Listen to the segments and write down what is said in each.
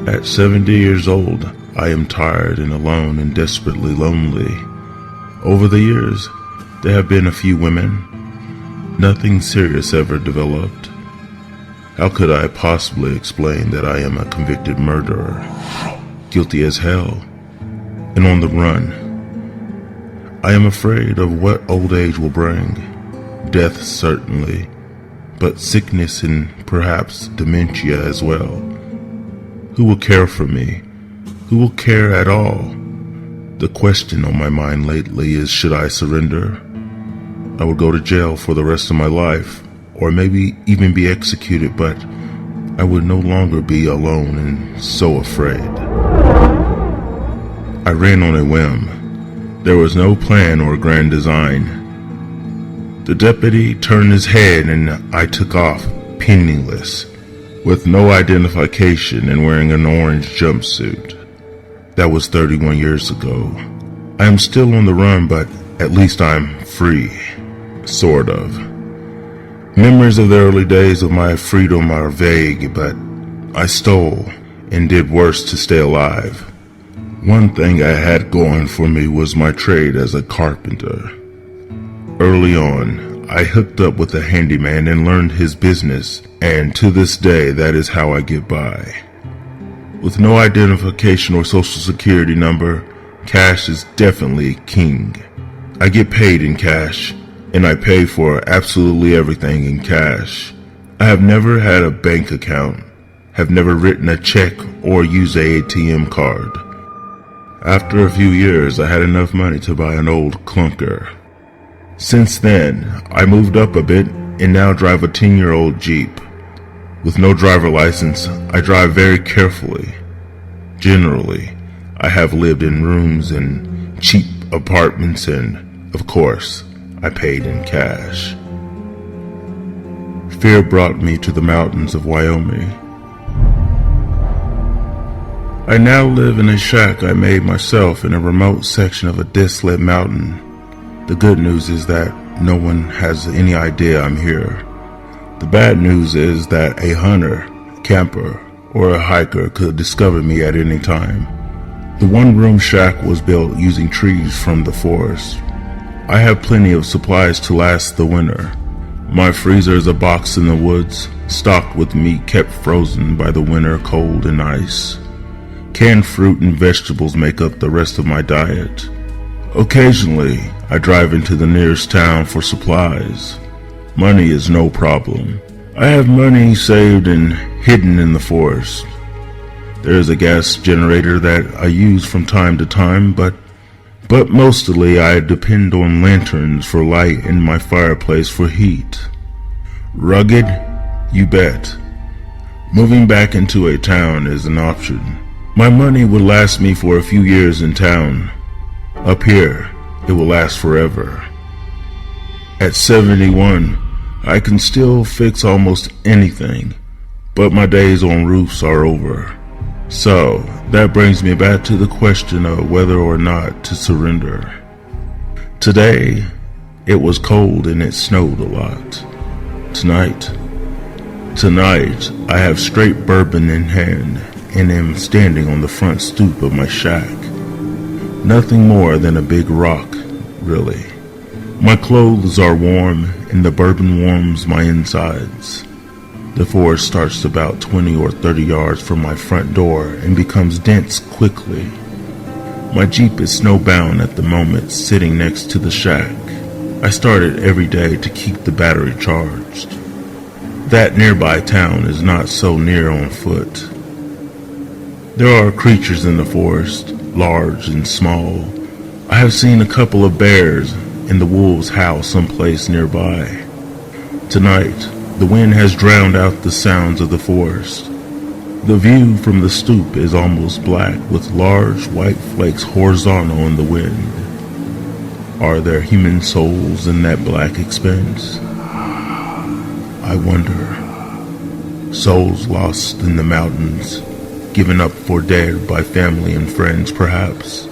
At 70 years old, I am tired and alone and desperately lonely. Over the years, there have been a few women. Nothing serious ever developed. How could I possibly explain that I am a convicted murderer, guilty as hell, and on the run? I am afraid of what old age will bring. Death certainly, but sickness and perhaps dementia as well. Who will care for me? Who will care at all? The question on my mind lately is, should I surrender? I would go to jail for the rest of my life, or maybe even be executed, but I would no longer be alone and so afraid. I ran on a whim. There was no plan or grand design. The deputy turned his head and I took off, penniless, with no identification and wearing an orange jumpsuit. That was 31 years ago. I am still on the run, but at least I'm free. Sort of. Memories of the early days of my freedom are vague, but I stole and did worse to stay alive. One thing I had going for me was my trade as a carpenter. Early on, I hooked up with a handyman and learned his business, and to this day that is how I get by. With no identification or social security number, cash is definitely king. I get paid in cash, and I pay for absolutely everything in cash. I have never had a bank account, have never written a check or used an ATM card. After a few years, I had enough money to buy an old clunker. Since then, I moved up a bit and now drive a 10-year-old Jeep. With no driver license, I drive very carefully. Generally, I have lived in rooms and cheap apartments and, of course, I paid in cash. Fear brought me to the mountains of Wyoming. I now live in a shack I made myself in a remote section of a desolate mountain. The good news is that no one has any idea I'm here. The bad news is that a hunter, camper, or a hiker could discover me at any time. The one-room shack was built using trees from the forest. I have plenty of supplies to last the winter. My freezer is a box in the woods, stocked with meat kept frozen by the winter cold and ice. Canned fruit and vegetables make up the rest of my diet. Occasionally, I drive into the nearest town for supplies. Money is no problem. I have money saved and hidden in the forest. There is a gas generator that I use from time to time, but mostly I depend on lanterns for light and my fireplace for heat. Rugged? You bet. Moving back into a town is an option. My money would last me for a few years in town. Up here, it will last forever. At 71, I can still fix almost anything, but my days on roofs are over. So, that brings me back to the question of whether or not to surrender. Today, it was cold and it snowed a lot. Tonight, I have straight bourbon in hand and am standing on the front stoop of my shack. Nothing more than a big rock, really. My clothes are warm and the bourbon warms my insides. The forest starts about 20 or 30 yards from my front door and becomes dense quickly. My Jeep is snowbound at the moment, sitting next to the shack. I start it every day to keep the battery charged. That nearby town is not so near on foot. There are creatures in the forest, large and small. I have seen a couple of bears and the wolves howl someplace nearby. Tonight, the wind has drowned out the sounds of the forest. The view from the stoop is almost black with large white flakes horizontal in the wind. Are there human souls in that black expanse? I wonder. Souls lost in the mountains, given up for dead by family and friends perhaps.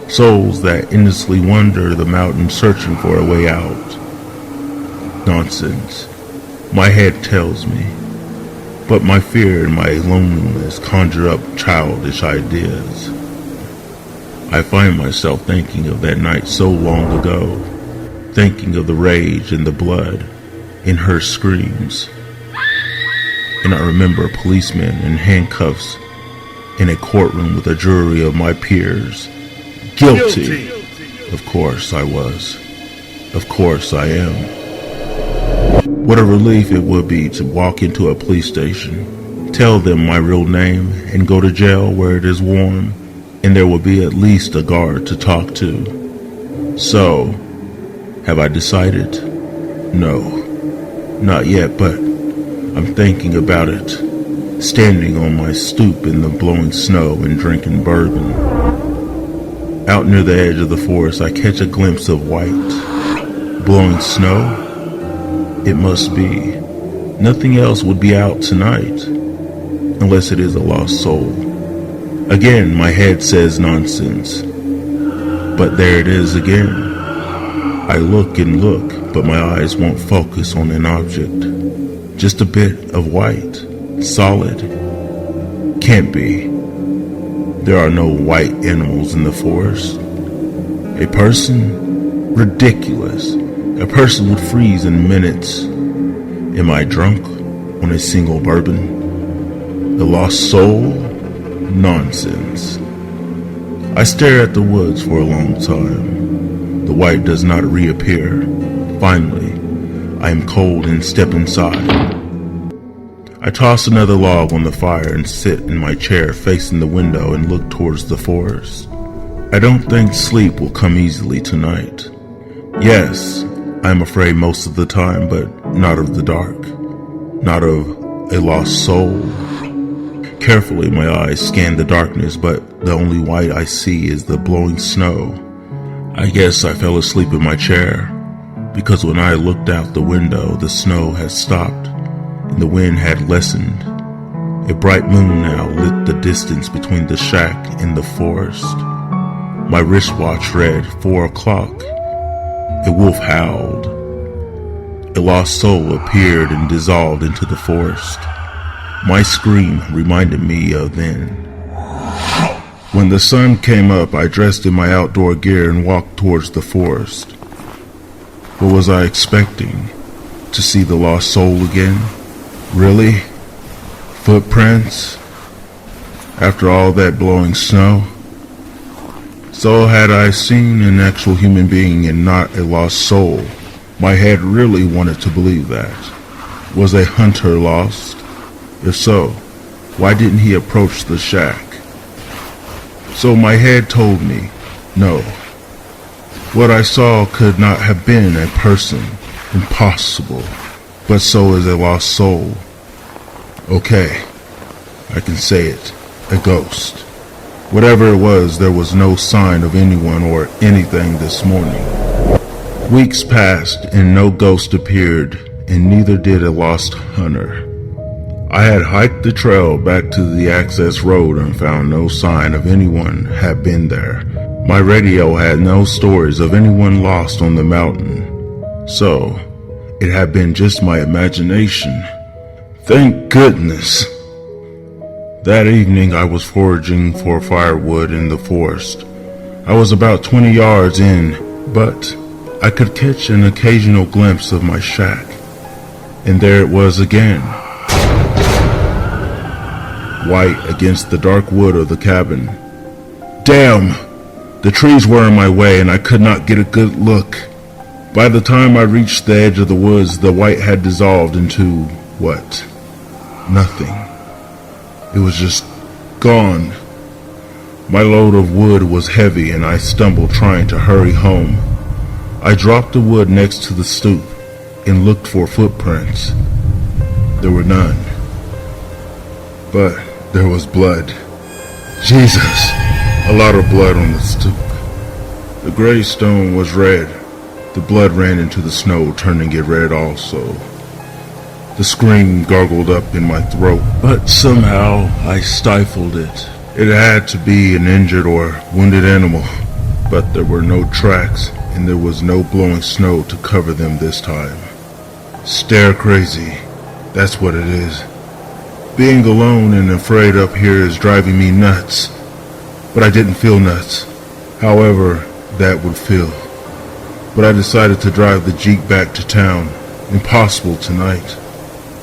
Souls that endlessly wander the mountain searching for a way out. Nonsense. My head tells me. but my fear and my loneliness conjure up childish ideas. I find myself thinking of that night so long ago, thinking of the rage and the blood in her screams. And I remember policemen in handcuffs in a courtroom with a jury of my peers. Guilty! Of course I was. Of course I am. What a relief it would be to walk into a police station, tell them my real name, and go to jail where it is warm, and there will be at least a guard to talk to. So, have I decided? No, not yet, but I'm thinking about it, standing on my stoop in the blowing snow and drinking bourbon. Out near the edge of the forest, I catch a glimpse of white. Blowing snow? It must be. Nothing else would be out tonight, unless it is a lost soul. Again, my head says nonsense. But there it is again. I look and look, but my eyes won't focus on an object. Just a bit of white. Solid. Can't be. There are no white animals in the forest. A person? Ridiculous. A person would freeze in minutes. Am I drunk on a single bourbon? A lost soul? Nonsense. I stare at the woods for a long time. The white does not reappear. Finally, I am cold and step inside. I toss another log on the fire and sit in my chair facing the window and look towards the forest. I don't think sleep will come easily tonight. Yes, I am afraid most of the time, but not of the dark. Not of a lost soul. Carefully, my eyes scan the darkness, but the only white I see is the blowing snow. I guess I fell asleep in my chair, because when I looked out the window, the snow had stopped, and the wind had lessened. A bright moon now lit the distance between the shack and the forest. My wristwatch read 4 o'clock. A wolf howled. A lost soul appeared and dissolved into the forest. My scream reminded me of then. When the sun came up, I dressed in my outdoor gear and walked towards the forest. What was I expecting? To see the lost soul again? Really? Footprints? After all that blowing snow? So had I seen an actual human being and not a lost soul? My head really wanted to believe that. Was a hunter lost? If so, why didn't he approach the shack? So my head told me, no. What I saw could not have been a person. Impossible. But so is a lost soul. Okay, I can say it. A ghost. Whatever it was, there was no sign of anyone or anything this morning. Weeks passed and no ghost appeared, and neither did a lost hunter. I had hiked the trail back to the access road and found no sign of anyone had been there. My radio had no stories of anyone lost on the mountain. So, it had been just my imagination. Thank goodness. That evening I was foraging for firewood in the forest. I was about 20 yards in, but I could catch an occasional glimpse of my shack. And there it was again. White against the dark wood of the cabin. Damn! The trees were in my way and I could not get a good look. By the time I reached the edge of the woods, the white had dissolved into what? Nothing. It was just gone. My load of wood was heavy and I stumbled trying to hurry home. I dropped the wood next to the stoop and looked for footprints. There were none. But there was blood. Jesus! A lot of blood on the stoop. The gray stone was red. The blood ran into the snow, turning it red also. The scream gargled up in my throat, but somehow I stifled it. It had to be an injured or wounded animal, but there were no tracks, and there was no blowing snow to cover them this time. Stare crazy, that's what it is. Being alone and afraid up here is driving me nuts. But I didn't feel nuts. However, that would feel. But I decided to drive the Jeep back to town. Impossible tonight.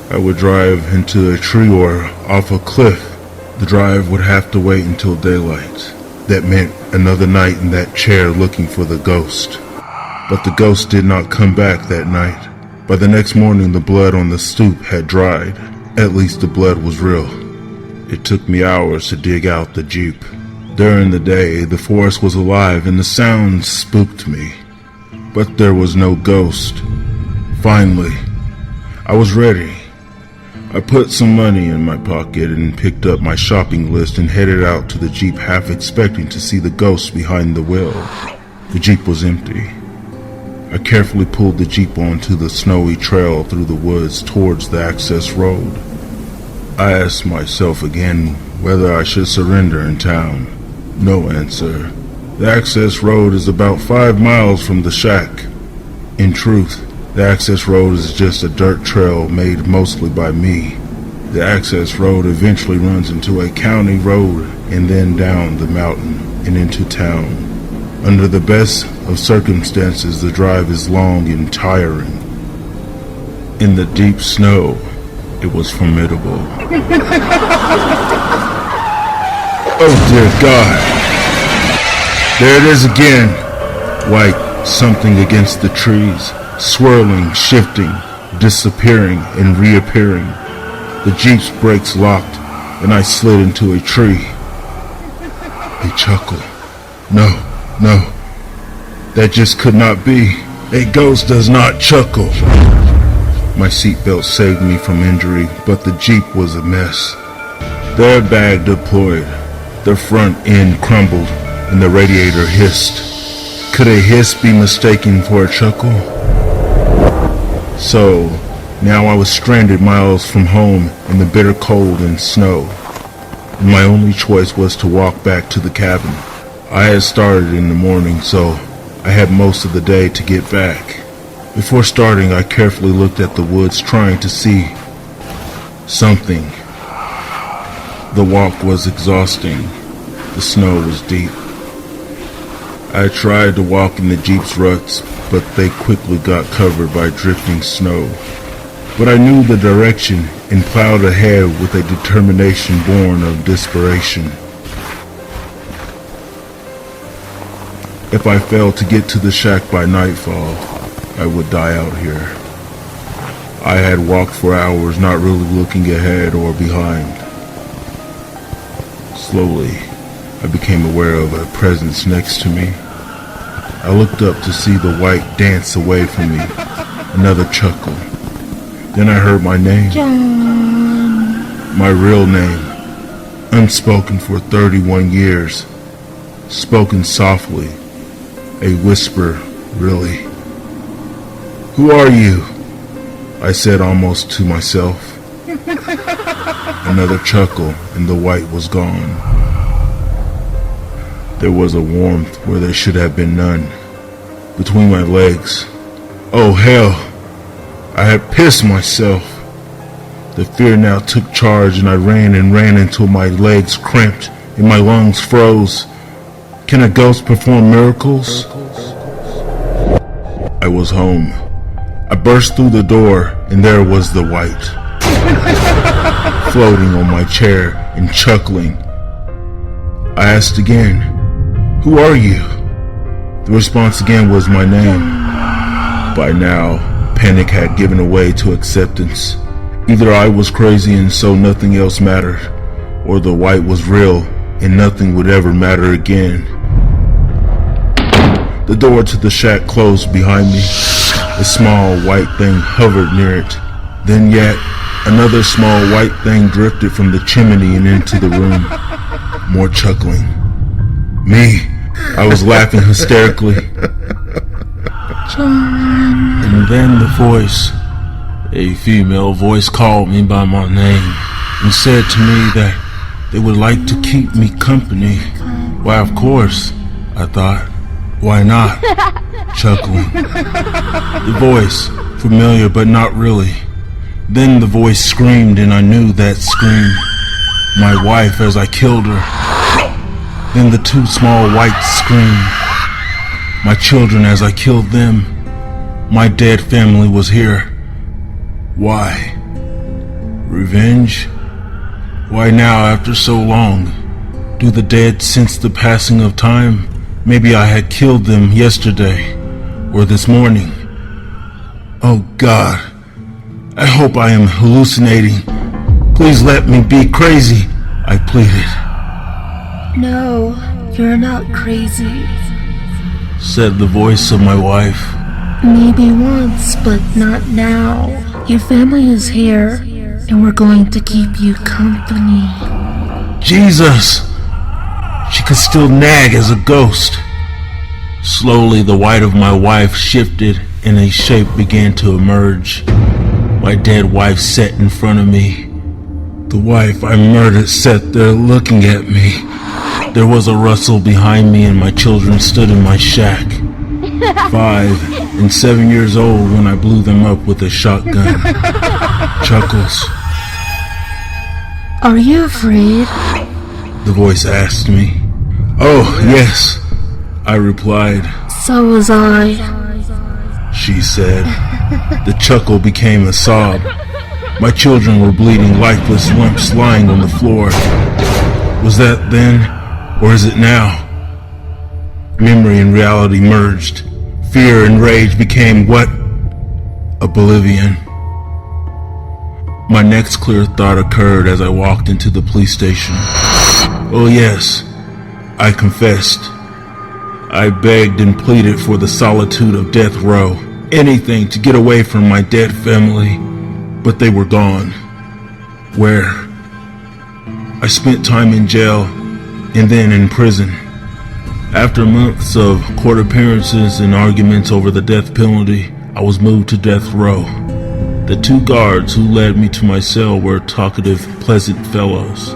I would drive into a tree or off a cliff. The drive would have to wait until daylight. That meant another night in that chair looking for the ghost. But the ghost did not come back that night. By the next morning, the blood on the stoop had dried. At least the blood was real. It took me hours to dig out the Jeep. During the day, the forest was alive and the sounds spooked me. But there was no ghost. Finally, I was ready. I put some money in my pocket and picked up my shopping list and headed out to the Jeep, half expecting to see the ghost behind the wheel. The Jeep was empty. I carefully pulled the Jeep onto the snowy trail through the woods towards the access road. I asked myself again whether I should surrender in town. No answer. The access road is about 5 miles from the shack. In truth, the access road is just a dirt trail made mostly by me. The access road eventually runs into a county road and then down the mountain and into town. Under the best of circumstances, the drive is long and tiring. In the deep snow, it was formidable. Oh dear God! There it is again! White something against the trees, swirling, shifting, disappearing, and reappearing. The Jeep's brakes locked, and I slid into a tree. A chuckle. No, that just could not be. A ghost does not chuckle. My seatbelt saved me from injury, but the Jeep was a mess. The airbag deployed, the front end crumbled, and the radiator hissed. Could a hiss be mistaken for a chuckle? So, now I was stranded miles from home in the bitter cold and snow, and my only choice was to walk back to the cabin. I had started in the morning, so I had most of the day to get back. Before starting, I carefully looked at the woods, trying to see something. The walk was exhausting. The snow was deep. I tried to walk in the Jeep's ruts, but they quickly got covered by drifting snow. But I knew the direction and plowed ahead with a determination born of desperation. If I failed to get to the shack by nightfall, I would die out here. I had walked for hours, not really looking ahead or behind. Slowly, I became aware of a presence next to me. I looked up to see the white dance away from me. Another chuckle. Then I heard my name. John. My real name. Unspoken for 31 years. Spoken softly. A whisper, really. Who are you? I said almost to myself. Another chuckle, and the white was gone. There was a warmth where there should have been none. Between my legs. Oh hell! I had pissed myself. The fear now took charge, and I ran until my legs cramped and my lungs froze. Can a ghost perform miracles? I was home. I burst through the door, and there was the white, floating on my chair and chuckling. I asked again, "Who are you?" The response again was my name. By now, panic had given way to acceptance. Either I was crazy and so nothing else mattered, or the white was real and nothing would ever matter again. The door to the shack closed behind me. A small white thing hovered near it. Then yet another small white thing drifted from the chimney and into the room. More chuckling. Me, I was laughing hysterically. John. And then the voice, a female voice, called me by my name and said to me that they would like to keep me company. Why, of course, I thought. Why not? Chuckling. The voice, familiar but not really. Then the voice screamed, and I knew that scream. My wife as I killed her. Then the two small whites screamed. My children as I killed them. My dead family was here. Why? Revenge? Why now after so long? Do the dead sense the passing of time? Maybe I had killed them yesterday, or this morning. Oh God, I hope I am hallucinating. Please let me be crazy, I pleaded. No, you're not crazy. Said the voice of my wife. Maybe once, but not now. Your family is here, and we're going to keep you company. Jesus! She could still nag as a ghost. Slowly the white of my wife shifted and a shape began to emerge. My dead wife sat in front of me. The wife I murdered sat there looking at me. There was a rustle behind me and my children stood in my shack. 5 and 7 years old when I blew them up with a shotgun. Chuckles. Are you afraid? The voice asked me. Oh, yes, I replied. So was I. She said. The chuckle became a sob. My children were bleeding, lifeless lumps lying on the floor. Was that then, or is it now? Memory and reality merged. Fear and rage became what? Oblivion. My next clear thought occurred as I walked into the police station. Oh yes, I confessed. I begged and pleaded for the solitude of death row, anything to get away from my dead family, but they were gone. Where? I spent time in jail and then in prison. After months of court appearances and arguments over the death penalty, I was moved to death row. The 2 guards who led me to my cell were talkative, pleasant fellows.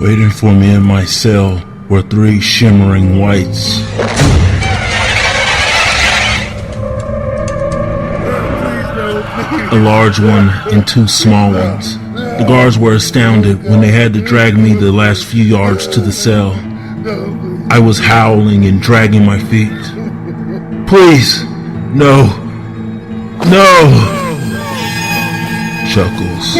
Waiting for me in my cell were 3 shimmering whites. A large one and 2 small ones. The guards were astounded when they had to drag me the last few yards to the cell. I was howling and dragging my feet. Please, no, no! Chuckles.